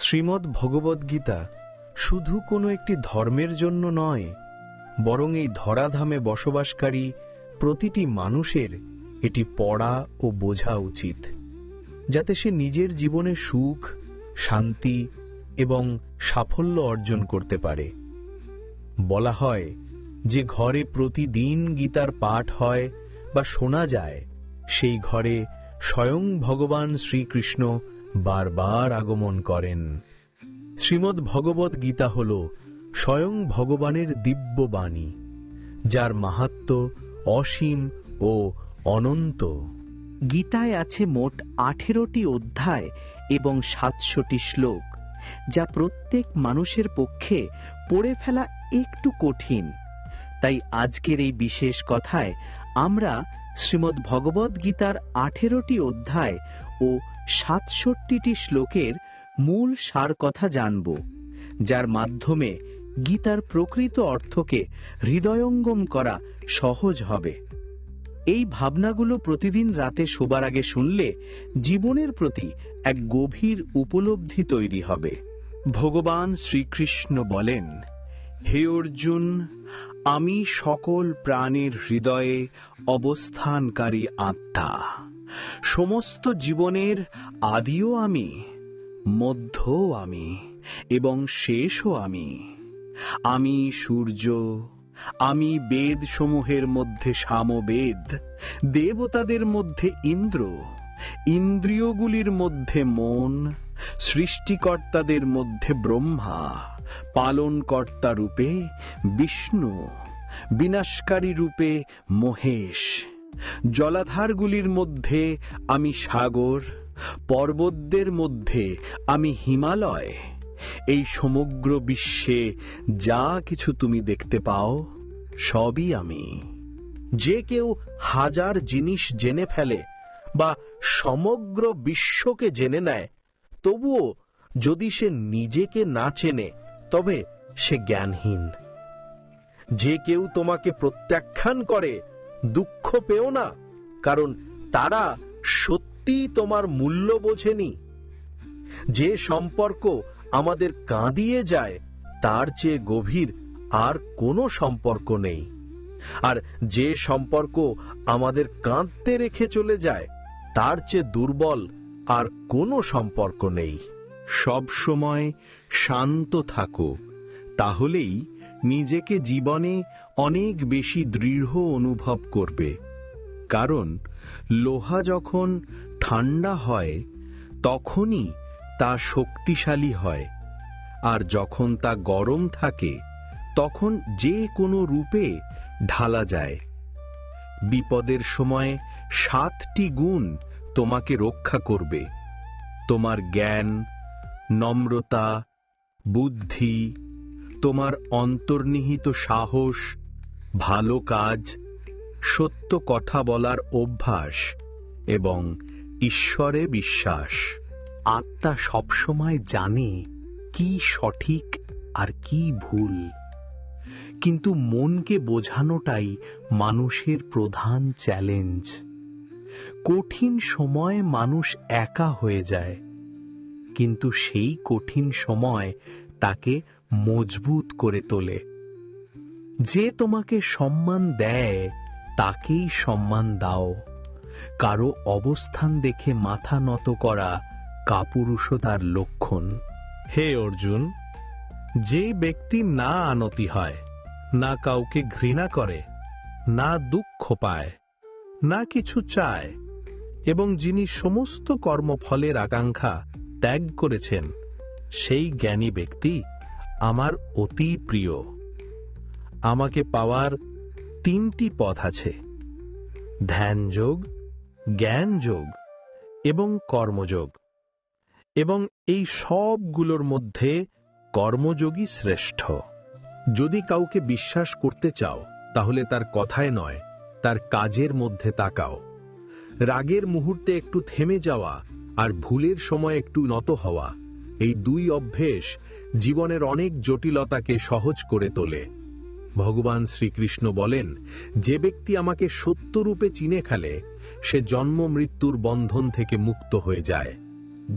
শ্রীমদ্ ভগবদ্গীতা শুধু কোনো একটি ধর্মের জন্য নয়, বরং এই ধরাধামে বসবাসকারী প্রতিটি মানুষের এটি পড়া ও বোঝা উচিত, যাতে সে নিজের জীবনে সুখ, শান্তি এবং সাফল্য অর্জন করতে পারে। বলা হয় যে ঘরে প্রতিদিন গীতার পাঠ হয় বা শোনা যায়, সেই ঘরে স্বয়ং ভগবান শ্রীকৃষ্ণ বারবার আগমন করেন। শ্রীমদ্ ভগবদ গীতা হল স্বয়ং ভগবানের দিব্য বাণী, যার মাহাত্ম্য অসীম ও অনন্ত। গীতায় আছে মোট 18টি অধ্যায় এবং 700টি শ্লোক, যা প্রত্যেক মানুষের পক্ষে পড়ে ফেলা একটু কঠিন। তাই আজকের এই বিশেষ কথায় আমরা শ্রীমদ্ ভগবদ গীতার 18টি অধ্যায় ও 67টি শ্লোকের মূল সার কথা জানব, যার মাধ্যমে গীতার প্রকৃত অর্থকে হৃদয়ঙ্গম করা সহজ হবে। এই ভাবনাগুলো প্রতিদিন রাতে শোবার আগে শুনলে জীবনের প্রতি এক গভীর উপলব্ধি তৈরি হবে। ভগবান শ্রীকৃষ্ণ বলেন, হে অর্জুন, আমি সকল প্রাণীর হৃদয়ে অবস্থানকারী আত্মা। সমস্ত জীবনের আদিও আমি, মধ্যও আমি এবং শেষও আমি। আমি সূর্য, আমি বেদ সমূহের মধ্যে সামবেদ, দেবতাদের মধ্যে ইন্দ্র, ইন্দ্রিয়গুলির মধ্যে মন, সৃষ্টিকর্তাদের মধ্যে ব্রহ্মা, পালনকর্তা রূপে বিষ্ণু, বিনাশকারী রূপে মহেশ। জলাধারগুলির মধ্যে আমি সাগর, পর্বতদের মধ্যে আমি হিমালয়। এই সমগ্র বিশ্বে যা কিছু তুমি দেখতে পাও, সবই আমি। যে কেউ 1000 জিনিস জেনে ফেলে বা সমগ্র বিশ্বকে জেনে নেয়, তবুও যদি সে নিজেকে না চেনে, তবে সে জ্ঞানহীন। যে কেউ তোমাকে প্রত্যাখ্যান করে, দুঃখ পেও না, কারণ তারা সত্যি তোমার মূল্য বোঝেনি। যে সম্পর্ক আমাদের কাঁদিয়ে যায়, তার চেয়ে গভীর আর কোনো সম্পর্ক নেই। আর যে সম্পর্ক আমাদের কাঁদতে রেখে চলে যায়, তার চেয়ে দুর্বল আর কোনো সম্পর্ক নেই। সব সময় শান্ত থাকো, তাহলেই নিজেকে জীবনে অনেক বেশি দৃঢ় অনুভব করবে। কারণ লোহা যখন ঠান্ডা হয়, তখনই তা শক্তিশালী হয়, আর যখন তা গরম থাকে, তখন যে কোনো রূপে ঢালা যায়। বিপদের সময় 7টি গুণ তোমাকে রক্ষা করবে: তোমার জ্ঞান, নম্রতা, বুদ্ধি, তোমার অন্তর্নিহিত সাহস, ভালো কাজ, সত্য কথা বলার অভ্যাস এবং ঈশ্বরে বিশ্বাস। আত্মা সবসময় জানে কি সঠিক আর কি ভুল, কিন্তু মনকে বোঝানোটাই মানুষের প্রধান চ্যালেঞ্জ। কঠিন সময় মানুষ একা হয়ে যায়, কিন্তু সেই কঠিন সময় তাকে মজবুত করে তোলে। যে তোমাকে সম্মান দেয়, তাকেই সম্মান দাও। কারো অবস্থান দেখে মাথা নত করা কাপুরুষতার লক্ষণ। হে অর্জুন, যে ব্যক্তি না আনতি হয়, না কাউকে ঘৃণা করে, না দুঃখ পায়, না কিছু চায়, এবং যিনি সমস্ত কর্মফলের আকাঙ্ক্ষা ত্যাগ করেছেন, সেই জ্ঞানী ব্যক্তি আমার অতি প্রিয়। আমাকে পাওয়ার 3টি পথ আছে: ধ্যানযোগ, জ্ঞানযোগ এবং কর্মযোগ। এবং এই সবগুলোর মধ্যে কর্মযোগই শ্রেষ্ঠ। যদি কাউকে বিশ্বাস করতে চাও, তাহলে তার কথায় নয়, তার কাজের মধ্যে তাকাও। রাগের মুহূর্তে একটু থেমে যাওয়া আর ভুলের সময় একটু নত হওয়া, এই 2 অভ্যেস জীবনের অনেক জটিলতাকে সহজ করে তোলে। ভগবান শ্রীকৃষ্ণ বলেন, যে ব্যক্তি আমাকে সত্যরূপে চিনে ফেলে, সে জন্ম মৃত্যুর বন্ধন থেকে মুক্ত হয়ে যায়।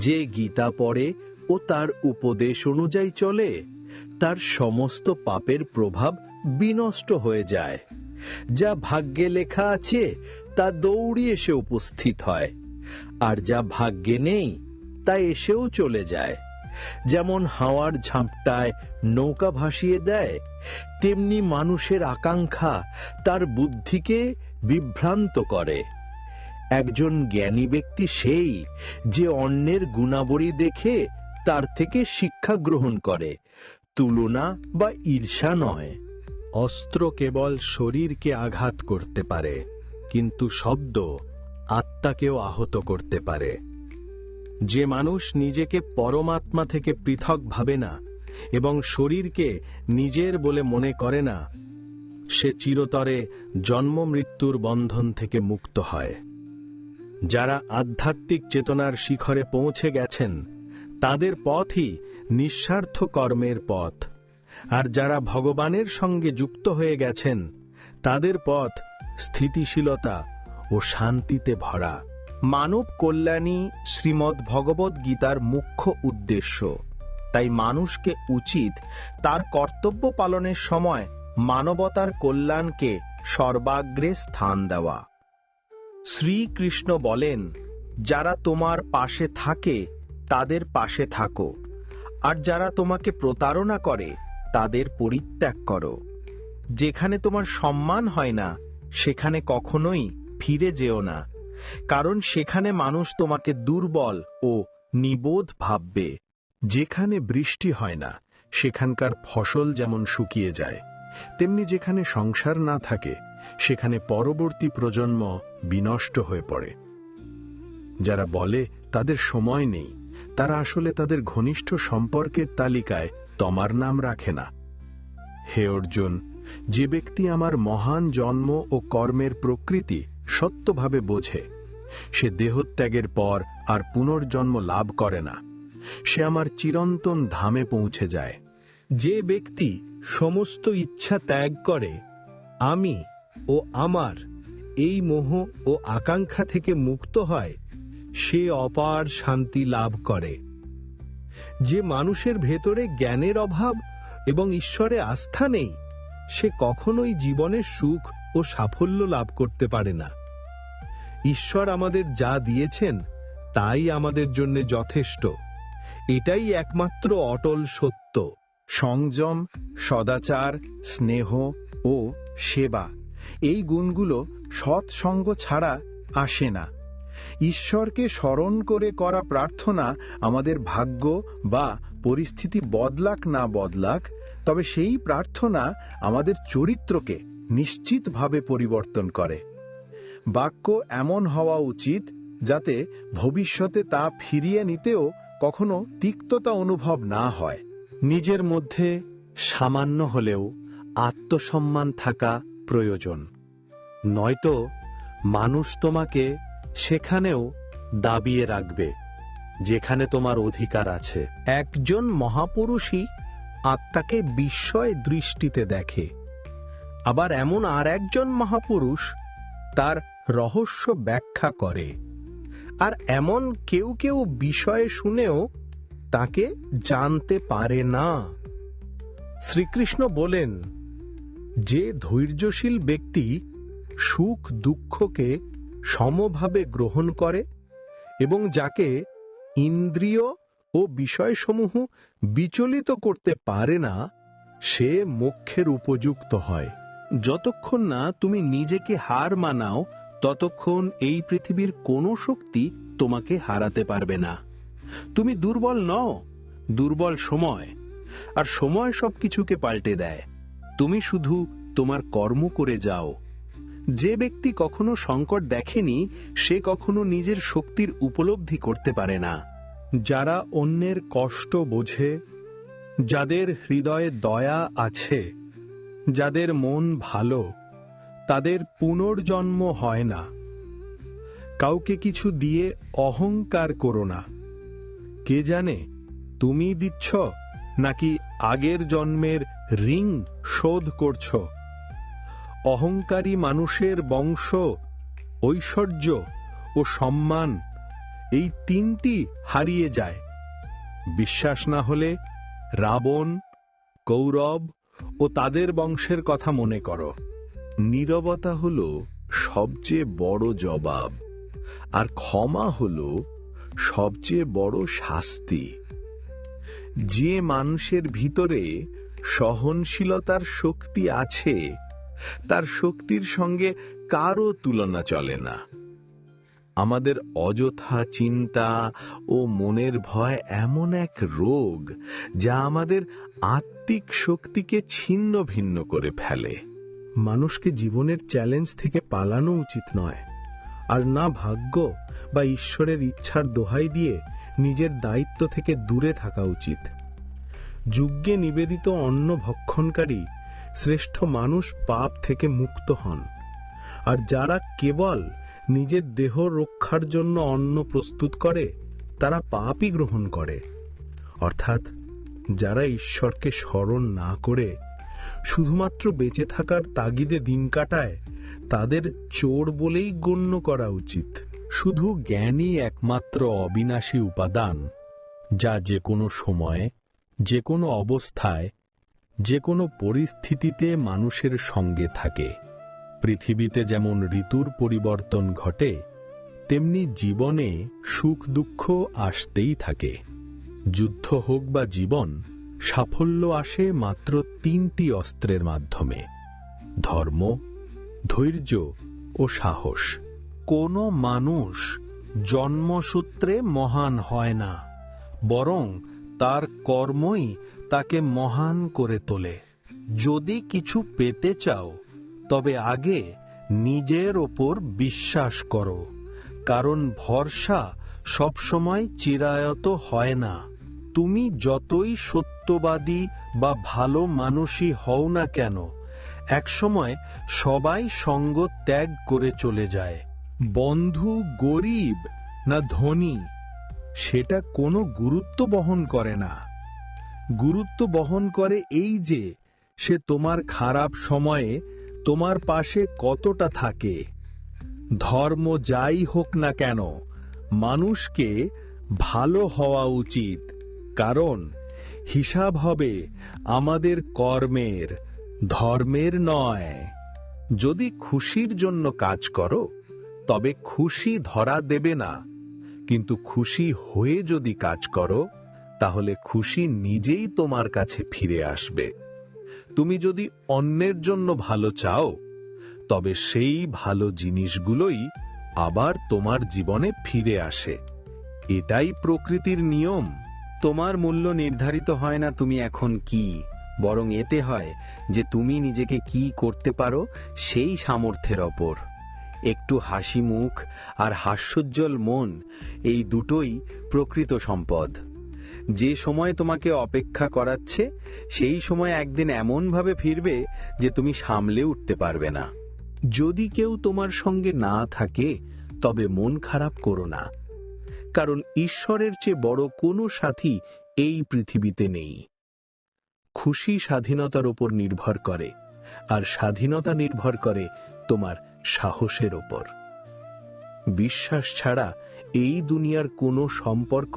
যে গীতা পড়ে ও তার উপদেশ অনুযায়ী চলে, তার সমস্ত পাপের প্রভাব বিনষ্ট হয়ে যায়। যা ভাগ্যে লেখা আছে তা দৌড়ি এসে উপস্থিত হয়, আর যা ভাগ্যে নেই তা এসেও চলে যায়। যেমন হাওয়ার ঝাপটায় নৌকা ভাসিয়ে দেয়, তেমনি মানুষের আকাঙ্ক্ষা তার বুদ্ধিকে বিভ্রান্ত করে। একজন জ্ঞানী ব্যক্তি সেই যে অন্যের গুণাবলী দেখে তার থেকে শিক্ষা গ্রহণ করে, তুলনা বা ঈর্ষা নয়। অস্ত্র কেবল শরীরকে আঘাত করতে পারে, কিন্তু শব্দ আত্মাকেও আহত করতে পারে। যে মানুষ নিজেকে পরমাত্মা থেকে পৃথক ভাবে না এবং শরীরকে নিজের বলে মনে করে না, সে চিরতরে জন্ম মৃত্যুর বন্ধন থেকে মুক্ত হয়। যারা আধ্যাত্মিক চেতনার শিখরে পৌঁছে গেছেন তাদের পথই নিঃস্বার্থ কর্মের পথ, আর যারা ভগবানের সঙ্গে যুক্ত হয়ে গেছেন তাদের পথ স্থিতিশীলতা ও শান্তিতে ভরা। মানব কল্যাণই শ্রীমদ্ ভগবদ গীতার মুখ্য উদ্দেশ্য। তাই মানুষকে উচিত তার কর্তব্য পালনের সময় মানবতার কল্যাণকে সর্বাগ্রে স্থান দেওয়া। শ্রীকৃষ্ণ বলেন, যারা তোমার পাশে থাকে তাদের পাশে থাকো, আর যারা তোমাকে প্রতারণা করে তাদের পরিত্যাগ করো। যেখানে তোমার সম্মান হয় না সেখানে কখনোই ফিরে যেও না, কারণ সেখানে মানুষ তোমাকে দুর্বল ও নিবোধ ভাববে। যেখানে বৃষ্টি হয় না সেখানকার ফসল যেমন শুকিয়ে যায়, তেমনি যেখানে সংসার না থাকে সেখানে পরবর্তী প্রজন্ম বিনষ্ট হয়ে পড়ে। যারা বলে তাদের সময় নেই, তারা আসলে তাদের ঘনিষ্ঠ সম্পর্কের তালিকায় তোমার নাম রাখে না। হে অর্জুন, যে ব্যক্তি আমার মহান জন্ম ও কর্মের প্রকৃতি সত্যভাবে বোঝে, সে দেহত্যাগের পর আর পুনর্জন্ম লাভ করে না, সে আমার চিরন্তন ধামে পৌঁছে যায়। যে ব্যক্তি সমস্ত ইচ্ছা ত্যাগ করে, আমি ও আমার এই মোহ ও আকাঙ্ক্ষা থেকে মুক্ত হয়, সে অপার শান্তি লাভ করে। যে মানুষের ভেতরে জ্ঞানের অভাব এবং ঈশ্বরে আস্থা নেই, সে কখনোই জীবনের সুখ ও সাফল্য লাভ করতে পারে না। ঈশ্বর আমাদের যা দিয়েছেন তাই আমাদের জন্য যথেষ্ট। এটাই একমাত্র অটল সত্য। সংযম, সদাচার, স্নেহ ও সেবা, এই গুণগুলো সৎসঙ্গ ছাড়া আসে না। ঈশ্বরকে স্মরণ করে করা প্রার্থনা আমাদের ভাগ্য বা পরিস্থিতি বদলাক না বদলাক, তবে সেই প্রার্থনা আমাদের চরিত্রকে নিশ্চিতভাবে পরিবর্তন করে। বাক্য এমন হওয়া উচিত যাতে ভবিষ্যতে তা ফিরিয়ে নিতেও কখনো তিক্ততা অনুভব না হয়। নিজের মধ্যে সামান্য হলেও আত্মসম্মান থাকা প্রয়োজন, নয়তো মানুষ তোমাকে সেখানেও দাবিয়ে রাখবে যেখানে তোমার অধিকার আছে। একজন মহাপুরুষই আত্মাকে বিস্ময় দৃষ্টিতে দেখে, আবার এমন আর একজন মহাপুরুষ তার রহস্য ব্যাখ্যা করে, আর এমন কেউ কেউ বিষয়ে শুনেও তাকে জানতে পারে না। শ্রীকৃষ্ণ বলেন, যে ধৈর্যশীল ব্যক্তি সুখ দুঃখকে সমভাবে গ্রহণ করে এবং যাকে ইন্দ্রিয় ও বিষয়সমূহ বিচলিত করতে পারে না, সে মোক্ষের উপযুক্ত হয়। যতক্ষণ না তুমি নিজেকে হার মানাও, ততক্ষণ এই পৃথিবীর কোনো শক্তি তোমাকে হারাতে পারবে না। তুমি দুর্বল নও, দুর্বল সময়, আর সময় সবকিছুকে পাল্টে দেয়। তুমি শুধু তোমার কর্ম করে যাও। যে ব্যক্তি কখনো সংকট দেখেনি, সে কখনো নিজের শক্তির উপলব্ধি করতে পারে না। যারা অন্যের কষ্ট বোঝে, যাদের হৃদয়ে দয়া আছে, যাদের মন ভালো, তাদের পুনর্জন্ম হয় না। কাউকে কিছু দিয়ে অহংকার করো না। কে জানে তুমি দিচ্ছ নাকি আগের জন্মের ঋণ শোধ করছ। অহংকারী মানুষের বংশ, ঐশ্বর্য ও সম্মান, এই তিনটি হারিয়ে যায়। বিশ্বাস না হলে রাবণ, কৌরব ও তাদের বংশের কথা মনে করো। নীরবতা হল সবচেয়ে বড় জবাব, আর ক্ষমা হল সবচেয়ে বড় শাস্তি। যে মানুষের ভিতরে সহনশীলতার শক্তি আছে, তার শক্তির সঙ্গে কারও তুলনা চলে না। আমাদের অযথা চিন্তা ও মনের ভয় এমন এক রোগ যা আমাদের আত্মিক শক্তিকে ছিন্ন ভিন্ন করে ফেলে। মানুষকে জীবনের চ্যালেঞ্জ থেকে পালানো উচিত নয়, আর না ভাগ্য বা ঈশ্বরের ইচ্ছার দোহাই দিয়ে নিজের দায়িত্ব থেকে দূরে থাকা উচিত। যজ্ঞে নিবেদিত অন্ন ভক্ষণকারী শ্রেষ্ঠ মানুষ পাপ থেকে মুক্ত হন, আর যারা কেবল নিজের দেহ রক্ষার জন্য অন্ন প্রস্তুত করে তারা পাপই গ্রহণ করে। অর্থাৎ যারা ঈশ্বরকে স্মরণ না করে শুধুমাত্র বেঁচে থাকার তাগিদে দিন কাটায়, তাদের চোর বলেই গণ্য করা উচিত। শুধু জ্ঞানই একমাত্র অবিনাশী উপাদান, যা যে কোনো সময়ে, যে কোনো অবস্থায়, যে কোনো পরিস্থিতিতে মানুষের সঙ্গে থাকে। পৃথিবীতে যেমন ঋতুর পরিবর্তন ঘটে, তেমনি জীবনে সুখ দুঃখ আসতেই থাকে। যুদ্ধ হোক বা জীবন, সাফল্য আসে মাত্র 3টি অস্ত্রের মাধ্যমে: ধর্ম, ধৈর্য ও সাহস। কোনো মানুষ জন্মসূত্রে মহান হয় না, বরং তার কর্মই তাকে মহান করে তোলে। যদি কিছু পেতে চাও, তবে আগে নিজের ওপর বিশ্বাস করো, কারণ ভরসা সবসময় চিরায়ত হয় না। তুমি যতই সত্যবাদী বা ভালো মানুষই হও না কেন, একসময় সবাই সঙ্গ ত্যাগ করে চলে যায়। বন্ধু গরিব না ধনী, সেটা কোনো গুরুত্ব বহন করে না। গুরুত্ব বহন করে এই যে সে তোমার খারাপ সময়ে তোমার পাশে কতটা থাকে। ধর্ম যাই হোক না কেন, মানুষকে ভালো হওয়া উচিত, কারণ হিসাব হবে আমাদের কর্মের, ধর্মের নয়। যদি খুশির জন্য কাজ করো, তবে খুশি ধরা দেবে না, কিন্তু খুশি হয়ে যদি কাজ করো, তাহলে খুশি নিজেই তোমার কাছে ফিরে আসবে। তুমি যদি অন্যের জন্য ভালো চাও, তবে সেই ভালো জিনিসগুলোই আবার তোমার জীবনে ফিরে আসে। এটাই প্রকৃতির নিয়ম। তোমার মূল্য নির্ধারিত হয় না তুমি এখন কি, বরং এতে হয় যে তুমি নিজেকে কি করতে পারো সেই সামর্থ্যের ওপর। একটু হাসি মুখ আর হাস্যোজ্জ্বল মন, এই দুটোই প্রকৃত সম্পদ। যে সময় তোমাকে অপেক্ষা করাচ্ছে, সেই সময় একদিন এমনভাবে ফিরবে যে তুমি সামলে উঠতে পারবে না। যদি কেউ তোমার সঙ্গে না থাকে, তবে মন খারাপ করো না, কারণ ঈশ্বরের চেয়ে বড় কোনো সাথী এই পৃথিবীতে নেই। খুশি স্বাধীনতার উপর নির্ভর করে, আর স্বাধীনতা নির্ভর করে তোমার সাহসের ওপর। বিশ্বাস ছাড়া এই দুনিয়ার কোনো সম্পর্ক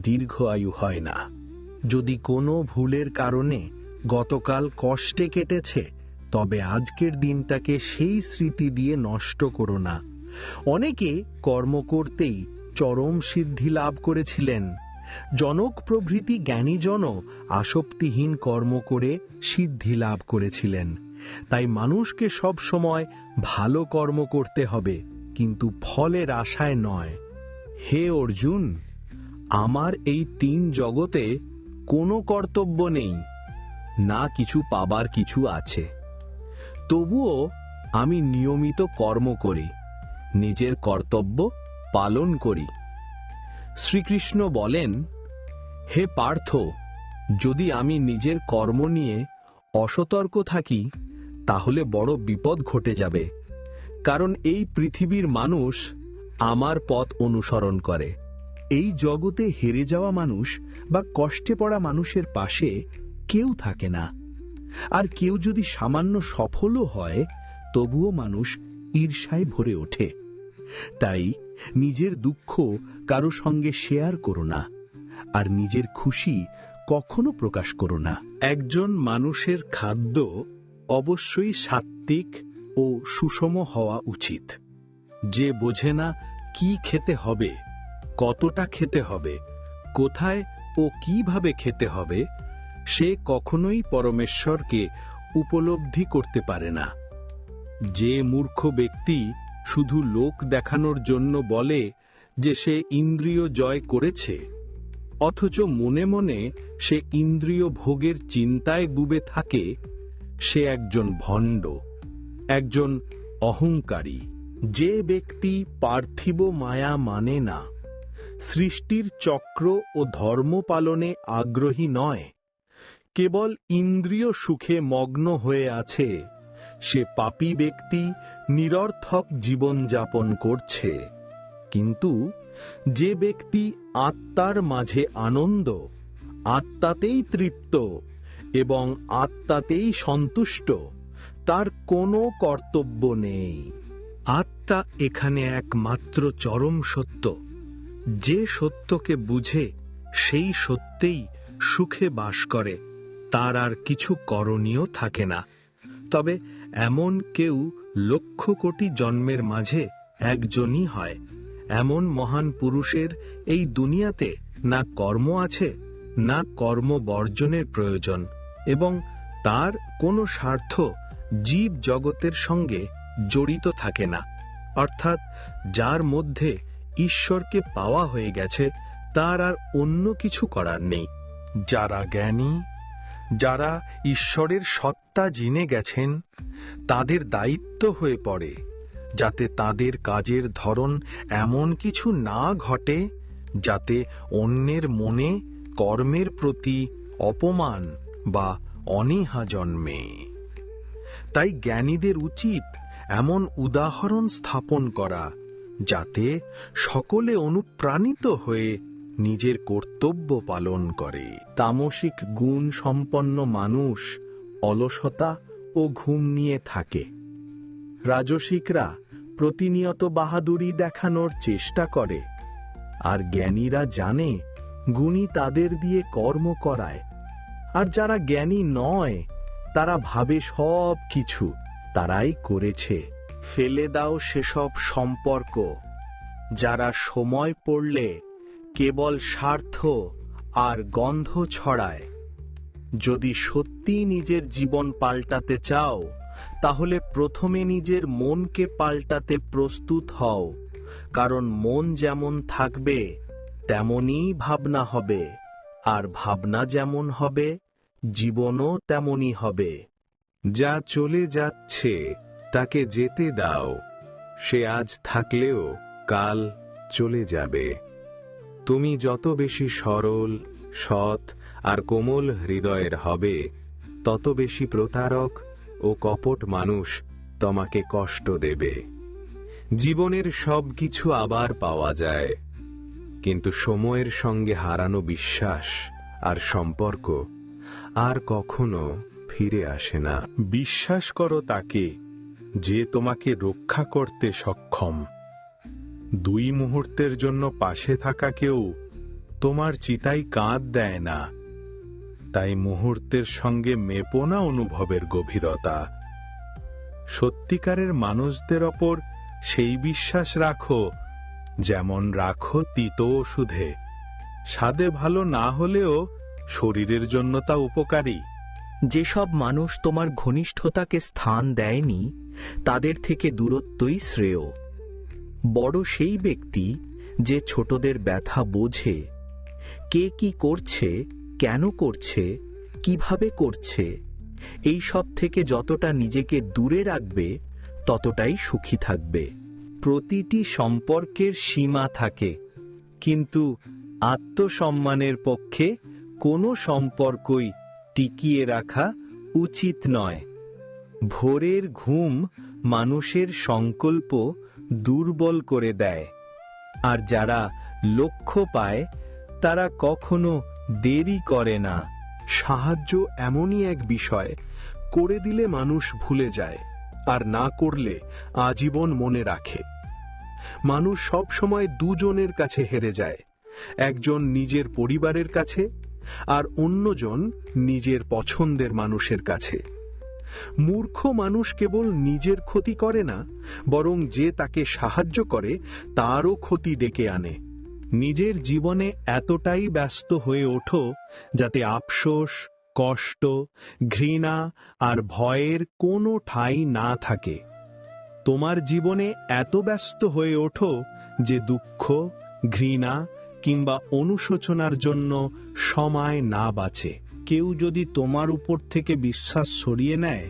দীর্ঘ আয়ু হয় না। যদি কোনো ভুলের কারণে গতকাল কষ্টে কেটেছে, তবে আজকের দিনটাকে সেই স্মৃতি দিয়ে নষ্ট করো না। অনেকে কর্ম করতেই চরম সিদ্ধি লাভ করেছিলেন। জনক প্রভৃতি জ্ঞানীজনও আসক্তিহীন কর্ম করে সিদ্ধি লাভ করেছিলেন। তাই মানুষকে সব সময় ভালো কর্ম করতে হবে, কিন্তু ফলের আশায় নয়। হে অর্জুন, আমার এই 3 জগতে কোনো কর্তব্য নেই, না কিছু পাবার কিছু আছে। তবুও আমি নিয়মিত কর্ম করি, নিজের কর্তব্য পালন করি। শ্রীকৃষ্ণ বলেন, হে পার্থ, যদি আমি নিজের কর্ম নিয়ে অসতর্ক থাকি, তাহলে বড় বিপদ ঘটে যাবে। কারণ এই পৃথিবীর মানুষ আমার পথ অনুসরণ করে। এই জগতে হেরে যাওয়া মানুষ বা কষ্টে পড়া মানুষের পাশে কেউ থাকে না। আর কেউ যদি সামান্য সফলও হয়, তবুও মানুষ ঈর্ষায় ভরে ওঠে। তাই নিজের দুঃখ কারো সঙ্গে শেয়ার করো না, আর নিজের খুশি কখনো প্রকাশ করো না। একজন মানুষের খাদ্য অবশ্যই সাত্ত্বিক ও সুষম হওয়া উচিত। যে বোঝে না কি খেতে হবে, কতটা খেতে হবে, কোথায় ও কিভাবে খেতে হবে, সে কখনোই পরমেশ্বরকে উপলব্ধি করতে পারে না। যে মূর্খ ব্যক্তি শুধু লোক দেখানোর জন্য বলে যে সে ইন্দ্রিয় জয় করেছে, অথচ মনে মনে সে ইন্দ্রিয় ভোগের চিন্তায় ডুবে থাকে, সে একজন ভণ্ড, একজন অহংকারী। যে ব্যক্তি পার্থিব মায়া মানে না, সৃষ্টির চক্র ও ধর্ম পালনে আগ্রহী নয়, কেবল ইন্দ্রিয় সুখে মগ্ন হয়ে আছে, সে পাপী ব্যক্তি নিরর্থক জীবনযাপন করছে। কিন্তু যে ব্যক্তি আত্মার মাঝে আনন্দ, আত্মাতেই তৃপ্ত এবং আত্মাতেই সন্তুষ্ট, তার কোনো কর্তব্য নেই। আত্মা এখানে একমাত্র চরম সত্য। যে সত্যকে বুঝে সেই সত্যেই সুখে বাস করে, তার আর কিছু করণীয় থাকে না। তবে এমন কেউ লক্ষ কোটি জন্মের মাঝে একজনই হয়। এমন মহান পুরুষের এই দুনিয়াতে না কর্ম আছে, না কর্ম বর্জনের প্রয়োজন, এবং তার কোনো স্বার্থ জীব জগতের সঙ্গে জড়িত থাকে না। অর্থাৎ যার মধ্যে ঈশ্বরকে পাওয়া হয়ে গেছে, তার আর অন্য কিছু করার নেই। যারা জ্ঞানী, যারা ঈশ্বরের সত্তা জেনে গেছেন, তাদের দায়িত্ব হয়ে পড়ে যাতে তাদের কাজের ধরন এমন কিছু না ঘটে যাতে অন্যের মনে কর্মের প্রতি অপমান বা অনীহা জন্মে। তাই জ্ঞানীদের উচিত এমন উদাহরণ স্থাপন করা যাতে সকলে অনুপ্রাণিত হয়ে নিজের কর্তব্য পালন করে। তামসিক গুণ সম্পন্ন মানুষ অলসতা ও ঘুম নিয়ে থাকে। রাজসিকরা প্রতিনিয়ত বাহাদুরি দেখানোর চেষ্টা করে, আর জ্ঞানীরা জানে গুণী তাদের দিয়ে কর্ম করায়। আর যারা জ্ঞানী নয়, তারা ভাবে সব কিছু তারাই করেছে। ফেলে দাও সেসব সম্পর্ক যারা সময় পড়লে কেবল স্বার্থ আর গন্ধ ছড়ায়। যদি সত্যি নিজের জীবন পাল্টাতে চাও, তাহলে প্রথমে নিজের মনকে পাল্টাতে প্রস্তুত হও, কারণ মন যেমন থাকবে তেমনই ভাবনা হবে, আর ভাবনা যেমন হবে জীবনও তেমনই হবে। যা চলে যাচ্ছে তাকে যেতে দাও, সে আজ থাকলেও কাল চলে যাবে। তুমি যত বেশি সরল, সৎ আর কোমল হৃদয়ের হবে, তত বেশি প্রতারক ও কপট মানুষ তোমাকে কষ্ট দেবে। জীবনের সবকিছু আবার পাওয়া যায়, কিন্তু সময়ের সঙ্গে হারানো বিশ্বাস আর সম্পর্ক আর কখনো ফিরে আসে না। বিশ্বাস করো তাকে যে তোমাকে রক্ষা করতে সক্ষম। 2 মুহূর্তের জন্য পাশে থাকা কেউ তোমার চিতায় কাঁধ দেয় না। তাই মুহূর্তের সঙ্গে মেপো না অনুভবের গভীরতা। সত্যিকারের মানুষদের ওপর সেই বিশ্বাস রাখো যেমন রাখো তিতো ওষুধে। স্বাদে ভালো না হলেও শরীরের জন্য তা উপকারী। যেসব মানুষ তোমার ঘনিষ্ঠতাকে স্থান দেয়নি, তাদের থেকে দূরত্বই শ্রেয়। বড় সেই ব্যক্তি যে ছোটদের ব্যথা বোঝে, কে কি করছে, কেন করছে, কিভাবে করছে, এই সব থেকে যতটা নিজেকে দূরে রাখবে ততটাই সুখী থাকবে। প্রতিটি সম্পর্কের সীমা থাকে, কিন্তু আত্মসম্মানের পক্ষে কোনো সম্পর্কই টিকিয়ে রাখা উচিত নয়। ভোরের ঘুম মানুষের সংকল্প দুর্বল করে দেয়, আর যারা লক্ষ্য পায় তারা কখনো দেরি করে না। সাহায্য এমনই এক বিষয়, করে দিলে মানুষ ভুলে যায়, আর না করলে আজীবন মনে রাখে। মানুষ সব সময় দুজনের কাছে হেরে যায়, একজন নিজের পরিবারের কাছে আর অন্যজন নিজের পছন্দের মানুষের কাছে। মূর্খ মানুষ কেবল নিজের ক্ষতি করে না, বরং যে তাকে সাহায্য করে তারও ক্ষতি ডেকে আনে। নিজের জীবনে এতটাই ব্যস্ত হয়ে ওঠো যাতে আফসোস, কষ্ট, ঘৃণা আর ভয়ের কোনো ঠাঁই না থাকে। তোমার জীবনে এত ব্যস্ত হয়ে ওঠো যে দুঃখ, ঘৃণা কিংবা অনুশোচনার জন্য সময় না বাঁচে। কেউ যদি তোমার উপর থেকে বিশ্বাস সরিয়ে নেয়,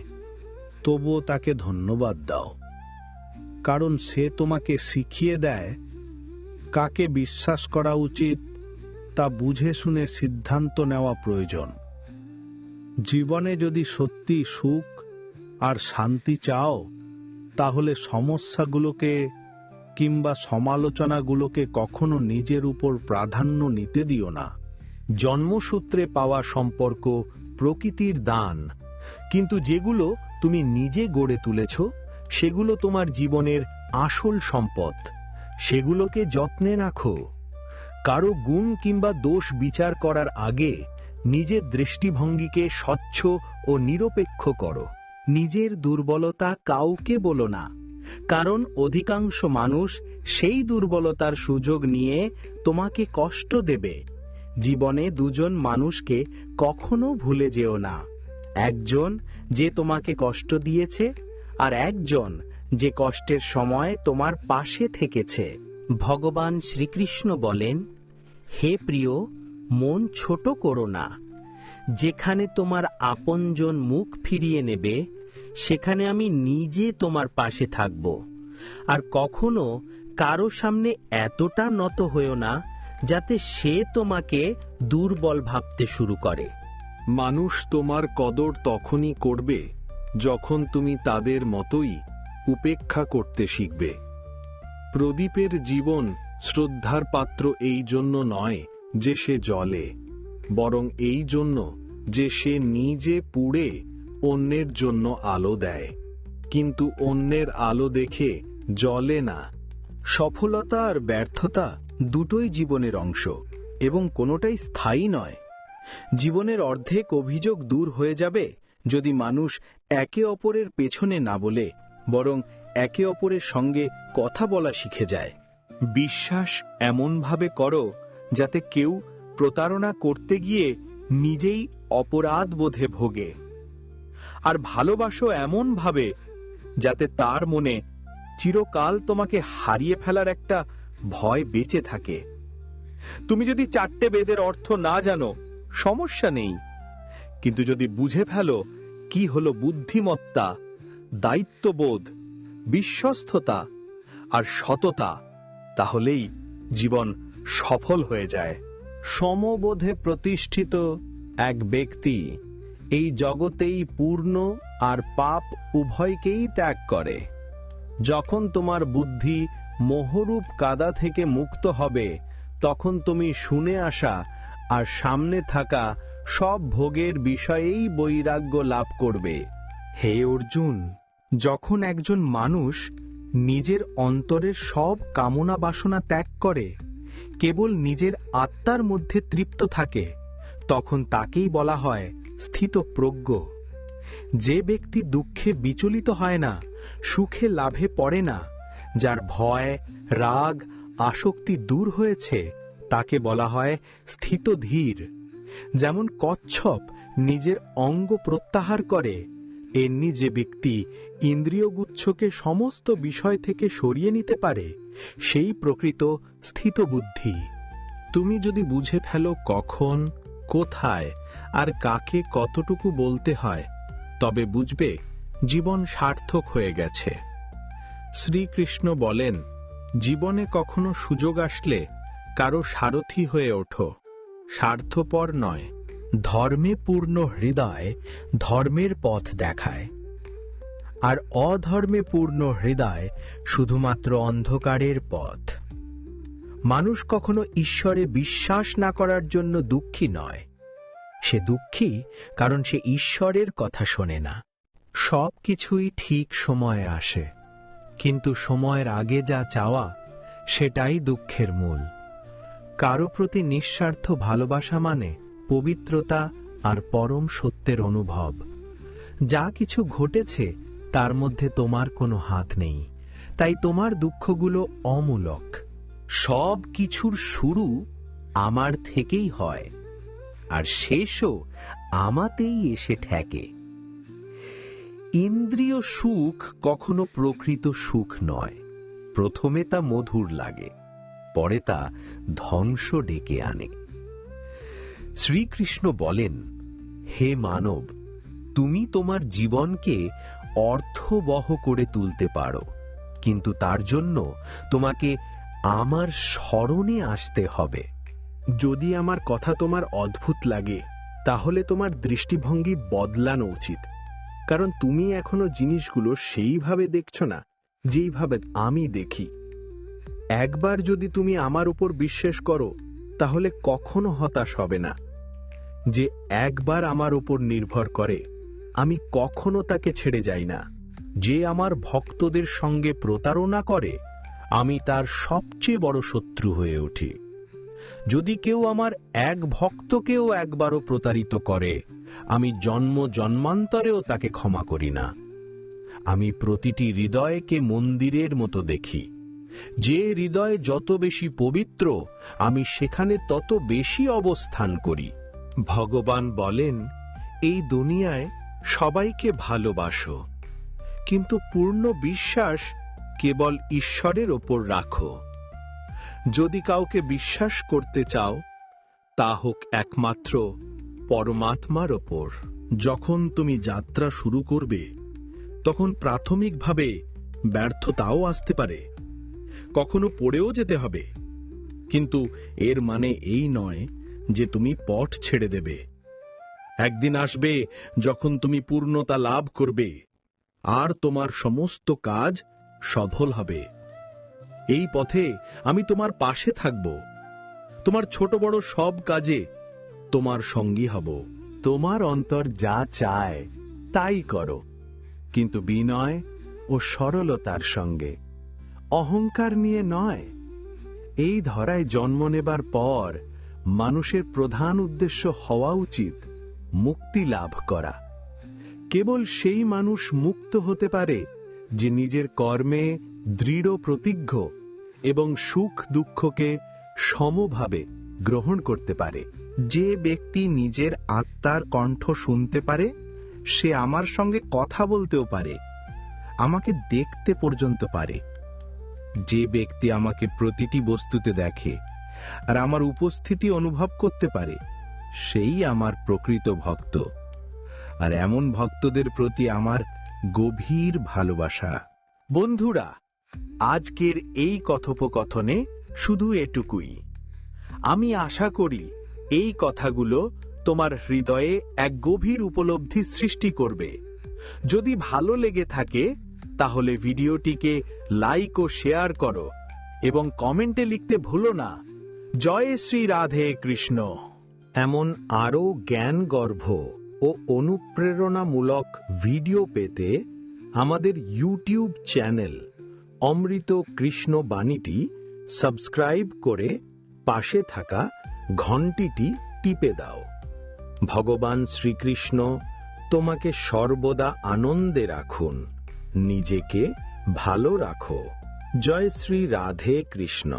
তবুও তাকে ধন্যবাদ দাও, কারণ সে তোমাকে শিখিয়ে দেয় কাকে বিশ্বাস করা উচিত তা বুঝে শুনে সিদ্ধান্ত নেওয়া প্রয়োজন। জীবনে যদি সত্যি সুখ আর শান্তি চাও, তাহলে সমস্যাগুলোকে কিংবা সমালোচনাগুলোকে কখনো নিজের উপর প্রাধান্য নিতে দিও না। জন্মসূত্রে পাওয়া সম্পর্ক প্রকৃতির দান, কিন্তু যেগুলো তুমি নিজে গড়ে তুলেছ সেগুলো তোমার জীবনের আসল সম্পদ। সেগুলোকে যত্নে রাখো। কারো গুণ কিংবা দোষ বিচার করার আগে নিজের দৃষ্টিভঙ্গিকে স্বচ্ছ ও নিরপেক্ষ করো। নিজের দুর্বলতা কাউকে বলো না, কারণ অধিকাংশ মানুষ সেই দুর্বলতার সুযোগ নিয়ে তোমাকে কষ্ট দেবে। জীবনে দুজন মানুষকে কখনো ভুলে যেও না, একজন যে তোমাকে কষ্ট দিয়েছে আর একজন যে কষ্টের সময় তোমার পাশে থেকেছে। ভগবান শ্রীকৃষ্ণ বলেন, হে প্রিয়, মন ছোট করো না। যেখানে তোমার আপনজন মুখ ফিরিয়ে নেবে, সেখানে আমি নিজে তোমার পাশে থাকব। আর কখনো কারো সামনে এতটা নত হয়েও না যাতে সে তোমাকে দুর্বল ভাবতে শুরু করে। মানুষ তোমার কদর তখনই করবে যখন তুমি তাদের মতোই উপেক্ষা করতে শিখবে। প্রদীপের জীবন শ্রদ্ধার পাত্র এই জন্য নয় যে সে জ্বলে, বরং এই জন্য যে সে নিজে পুড়ে অন্যের জন্য আলো দেয়, কিন্তু অন্যের আলো দেখে জ্বলে না। সফলতা আর ব্যর্থতা দুটোই জীবনের অংশ এবং কোনোটাই স্থায়ী নয়। জীবনের অর্ধেক অভিযোগ দূর হয়ে যাবে যদি মানুষ একে অপরের পেছনে না বলে, বরং একে অপরের সঙ্গে কথা বলা শিখে যায়। বিশ্বাস এমনভাবে করো যাতে কেউ প্রতারণা করতে গিয়ে নিজেই অপরাধ বোধে ভোগে, আর ভালোবাসো এমনভাবে যাতে তার মনে চিরকাল তোমাকে হারিয়ে ফেলার একটা ভয় বেঁচে থাকে। তুমি যদি 4টে বেদের অর্থ না জানো, সমস্যা নেই, কিন্তু যদি বুঝে ফেলো কি হলো বুদ্ধিমত্তা, দায়িত্ববোধ, বিশ্বস্ততা আর সততা, তাহলেই জীবন সফল হয়ে যায়। সমবোধে প্রতিষ্ঠিত এক ব্যক্তি এই জগতেই পূর্ণ আর পাপ উভয়কেই ত্যাগ করে। যখন তোমার বুদ্ধি মোহরূপ কাদা থেকে মুক্ত হবে, তখন তুমি শুনে আসা আর সামনে থাকা সব ভোগের বিষয়েই বৈরাগ্য লাভ করবে। হে অর্জুন, যখন একজন মানুষ নিজের অন্তরের সব কামনা বাসনা ত্যাগ করে, কেবল নিজের আত্মার মধ্যে তৃপ্ত থাকে, তখন তাকেই বলা হয় স্থিতপ্রজ্ঞ। যে ব্যক্তি দুঃখে বিচলিত হয় না, সুখে লাভে পড়ে না, যার ভয়, রাগ, আসক্তি দূর হয়েছে, তাকে বলা হয় স্থিতধীর। যেমন কচ্ছপ নিজের অঙ্গ প্রত্যাহার করে, এমনি যে ব্যক্তি ইন্দ্রিয়গুচ্ছকে সমস্ত বিষয় থেকে সরিয়ে নিতে পারে, সেই প্রকৃত স্থিতবুদ্ধি। তুমি যদি বুঝে ফেলো কখন, কোথায় আর কাকে কতটুকু বলতে হয়, তবে বুঝবে জীবন সার্থক হয়ে গেছে। শ্রীকৃষ্ণ বলেন, জীবনে কখনো সুযোগ আসলে কারো সারথি হয়ে ওঠো, স্বার্থপর নয়। ধর্মে পূর্ণ হৃদয় ধর্মের পথ দেখায়, আর অধর্মে পূর্ণ হৃদয় শুধুমাত্র অন্ধকারের পথ। মানুষ কখনো ঈশ্বরে বিশ্বাস না করার জন্য দুঃখী নয়, সে দুঃখী কারণ সে ঈশ্বরের কথা শোনে না। সব কিছুই ঠিক সময়ে আসে, কিন্তু সময়ের আগে যা চাওয়া, সেটাই দুঃখের মূল। কারো প্রতি নিঃস্বার্থ ভালোবাসা মানে পবিত্রতা আর পরম সত্যের অনুভব। যা কিছু ঘটেছে তার মধ্যে তোমার কোনো হাত নেই, তাই তোমার দুঃখগুলো অমূলক। সব কিছুর শুরু আমার থেকেই হয়, আর শেষও আমাতেই এসে ঠেকে। ইন্দ্রিয় সুখ কখনো প্রকৃত সুখ নয়। প্রথমে তা মধুর লাগে, পরে তা ধ্বংস ডেকে আনে। শ্রীকৃষ্ণ বলেন, হে মানব, তুমি তোমার জীবনকে অর্থবহ করে তুলতে পারো, কিন্তু তার জন্য তোমাকে আমার স্মরণে আসতে হবে। যদি আমার কথা তোমার অদ্ভুত লাগে, তাহলে তোমার দৃষ্টিভঙ্গি বদলানো উচিত, কারণ তুমি এখনো জিনিসগুলো সেইভাবে দেখছো না যেইভাবে আমি দেখি। একবার যদি তুমি আমার উপর বিশ্বাস করো, তাহলে কখনো হতাশ হবে না। যে একবার আমার উপর নির্ভর করে, আমি কখনো তাকে ছেড়ে যাই না। যে আমার ভক্তদের সঙ্গে প্রতারণা করে, আমি তার সবচেয়ে বড় শত্রু হয়ে উঠি। যদি কেউ আমার এক ভক্তকেও একবারও প্রতারিত করে, আমি জন্ম জন্মান্তরেও তাকে ক্ষমা করি না। আমি প্রতিটি হৃদয়কে মন্দিরের মতো দেখি। যে হৃদয় যত বেশি পবিত্র, আমি সেখানে তত বেশি অবস্থান করি। ভগবান বলেন, এই দুনিয়ায় সবাইকে ভালোবাসো, কিন্তু পূর্ণ বিশ্বাস কেবল ঈশ্বরের ওপর রাখো। যদি কাউকে বিশ্বাস করতে চাও, তা হোক একমাত্র পরমাত্মার ওপর। যখন তুমি যাত্রা শুরু করবে, তখন প্রাথমিকভাবে ব্যর্থতাও আসতে পারে, কখনো পড়েও যেতে হবে, কিন্তু এর মানে এই নয় যে তুমি পথ ছেড়ে দেবে। একদিন আসবে যখন তুমি পূর্ণতা লাভ করবে, আর তোমার সমস্ত কাজ সফল হবে। এই পথে আমি তোমার পাশে থাকব, তোমার ছোট বড় সব কাজে তোমার সঙ্গী হব। তোমার অন্তর যা চায় তাই করো, কিন্তু বিনয় ও সরলতার সঙ্গে, অহংকার নিয়ে নয়। এই ধরায় জন্ম নেবার পর মানুষের প্রধান উদ্দেশ্য হওয়া উচিত মুক্তি লাভ করা। কেবল সেই মানুষ মুক্ত হতে পারে যে নিজের কর্মে দৃঢ় প্রতিজ্ঞ এবং সুখ দুঃখকে সমভাবে গ্রহণ করতে পারে। যে ব্যক্তি নিজের আত্মার কণ্ঠ শুনতে পারে, সে আমার সঙ্গে কথা বলতেও পারে, আমাকে দেখতে পর্যন্ত পারে। যে ব্যক্তি আমাকে প্রতিটি বস্তুতে দেখে আর আমার উপস্থিতি অনুভব করতে পারে, সেই আমার প্রকৃত ভক্ত। আর এমন ভক্তদের প্রতি আমার গভীর ভালোবাসা। বন্ধুরা, আজকের এই কথোপকথনে শুধু এটুকুই। আমি আশা করি এই কথাগুলো তোমার হৃদয়ে এক গভীর উপলব্ধি সৃষ্টি করবে। যদি ভালো লেগে থাকে, তাহলে ভিডিওটিকে লাইক ও শেয়ার করো এবং কমেন্টে লিখতে ভুলো না, জয় শ্রী রাধে কৃষ্ণ। এমন আরও জ্ঞানগর্ভ ও অনুপ্রেরণামূলক ভিডিও পেতে আমাদের ইউটিউব চ্যানেল অমৃত কৃষ্ণ বাণীটি সাবস্ক্রাইব করে পাশে থাকা ঘণ্টিটি টিপে দাও। ভগবান শ্রীকৃষ্ণ তোমাকে সর্বদা আনন্দে রাখুন। নিজেকে ভালো রাখো। জয় শ্রী রাধে কৃষ্ণ।